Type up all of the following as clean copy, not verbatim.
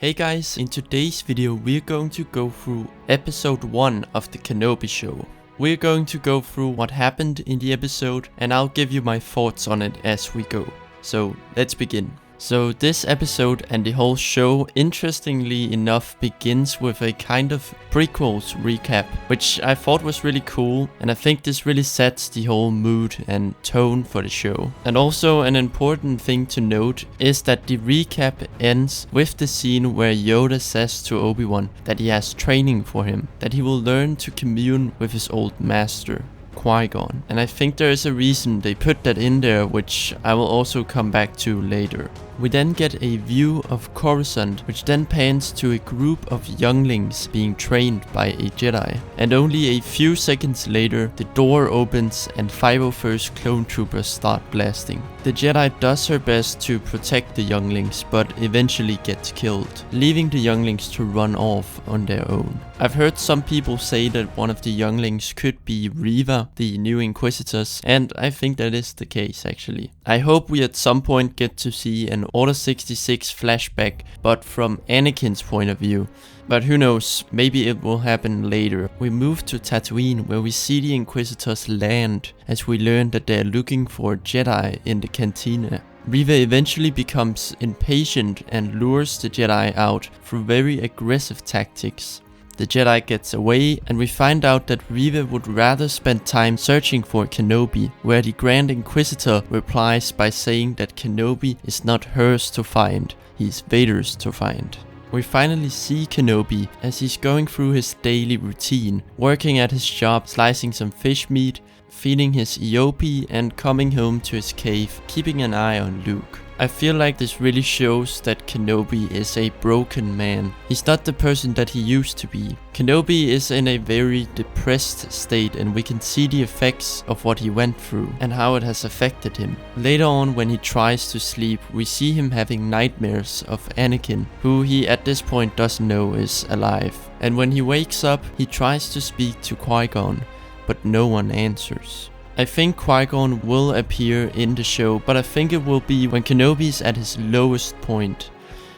Hey guys, in today's video we're going to go through episode 1 of the Kenobi Show. We're going to go through what happened in the episode and I'll give you my thoughts on it as we go. So let's begin. So this episode and the whole show, interestingly enough, begins with a kind of prequels recap, which I thought was really cool, and I think this really sets the whole mood and tone for the show. And also an important thing to note is that the recap ends with the scene where Yoda says to Obi-Wan that he has training for him, that he will learn to commune with his old master, Qui-Gon. And I think there is a reason they put that in there, which I will also come back to later. We then get a view of Coruscant, which then pans to a group of younglings being trained by a Jedi. And only a few seconds later, the door opens and 501st clone troopers start blasting. The Jedi does her best to protect the younglings, but eventually gets killed, leaving the younglings to run off on their own. I've heard some people say that one of the younglings could be Reva, the new Inquisitors, and I think that is the case actually. I hope we at some point get to see an Order 66 flashback, but from Anakin's point of view. But who knows, maybe it will happen later. We move to Tatooine, where we see the Inquisitors land, as we learn that they are looking for Jedi in the cantina. Reva eventually becomes impatient and lures the Jedi out through very aggressive tactics. The Jedi gets away and we find out that Reva would rather spend time searching for Kenobi, where the Grand Inquisitor replies by saying that Kenobi is not hers to find, he's Vader's to find. We finally see Kenobi as he's going through his daily routine, working at his job, slicing some fish meat, feeding his EOP and coming home to his cave, keeping an eye on Luke. I feel like this really shows that Kenobi is a broken man. He's not the person that he used to be. Kenobi is in a very depressed state and we can see the effects of what he went through and how it has affected him. Later on, when he tries to sleep, we see him having nightmares of Anakin, who he at this point doesn't know is alive. And when he wakes up, he tries to speak to Qui-Gon, but no one answers. I think Qui-Gon will appear in the show, but I think it will be when Kenobi is at his lowest point.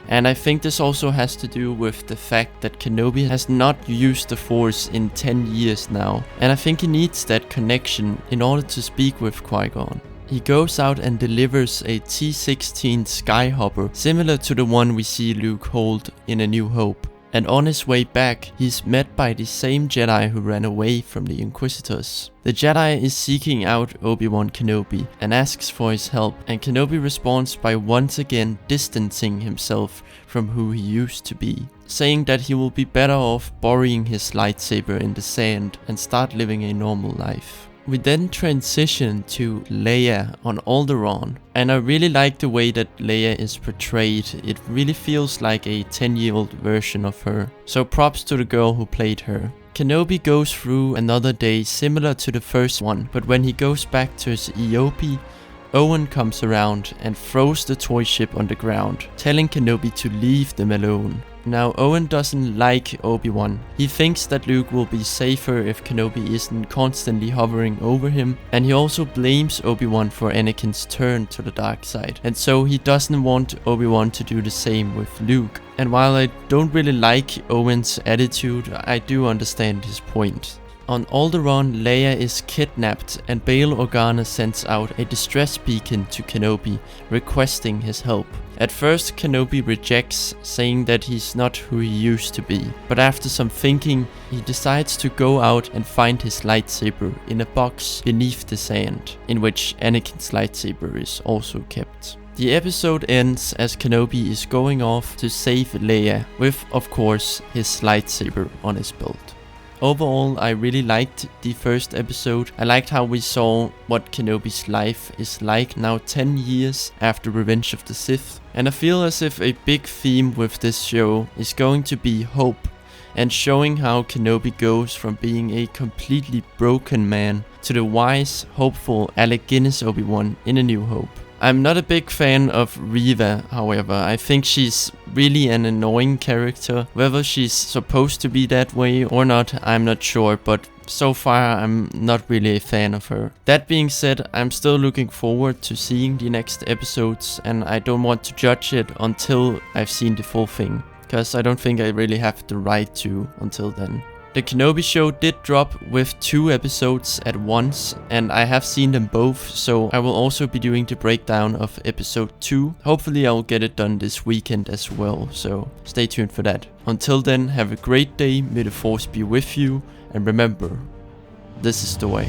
And I think this also has to do with the fact that Kenobi has not used the Force in 10 years now. And I think he needs that connection in order to speak with Qui-Gon. He goes out and delivers a T-16 Skyhopper, similar to the one we see Luke hold in A New Hope. And on his way back, he's met by the same Jedi who ran away from the Inquisitors. The Jedi is seeking out Obi-Wan Kenobi and asks for his help, and Kenobi responds by once again distancing himself from who he used to be, saying that he will be better off burying his lightsaber in the sand and start living a normal life. We then transition to Leia on Alderaan, and I really like the way that Leia is portrayed. It really feels like a 10-year-old version of her, so props to the girl who played her. Kenobi goes through another day similar to the first one, but when he goes back to his EOP, Owen comes around and throws the toy ship on the ground, telling Kenobi to leave them alone. Now Owen doesn't like Obi-Wan. He thinks that Luke will be safer if Kenobi isn't constantly hovering over him, and he also blames Obi-Wan for Anakin's turn to the dark side, and so he doesn't want Obi-Wan to do the same with Luke. And while I don't really like Owen's attitude, I do understand his point. On Alderaan, Leia is kidnapped and Bail Organa sends out a distress beacon to Kenobi, requesting his help. At first, Kenobi rejects, saying that he's not who he used to be. But after some thinking, he decides to go out and find his lightsaber in a box beneath the sand, in which Anakin's lightsaber is also kept. The episode ends as Kenobi is going off to save Leia, with, of course, his lightsaber on his belt. Overall, I really liked the first episode. I liked how we saw what Kenobi's life is like now 10 years after Revenge of the Sith. And I feel as if a big theme with this show is going to be hope, and showing how Kenobi goes from being a completely broken man to the wise, hopeful Alec Guinness Obi-Wan in A New Hope. I'm not a big fan of Reva, however. I think she's really an annoying character. Whether she's supposed to be that way or not, I'm not sure, but so far I'm not really a fan of her. That being said, I'm still looking forward to seeing the next episodes, and I don't want to judge it until I've seen the full thing. because I don't think I really have the right to until then. The Kenobi Show did drop with 2 episodes at once, and I have seen them both, so I will also be doing the breakdown of episode 2. Hopefully I will get it done this weekend as well, so stay tuned for that. Until then, have a great day, may the Force be with you, and remember, this is the way.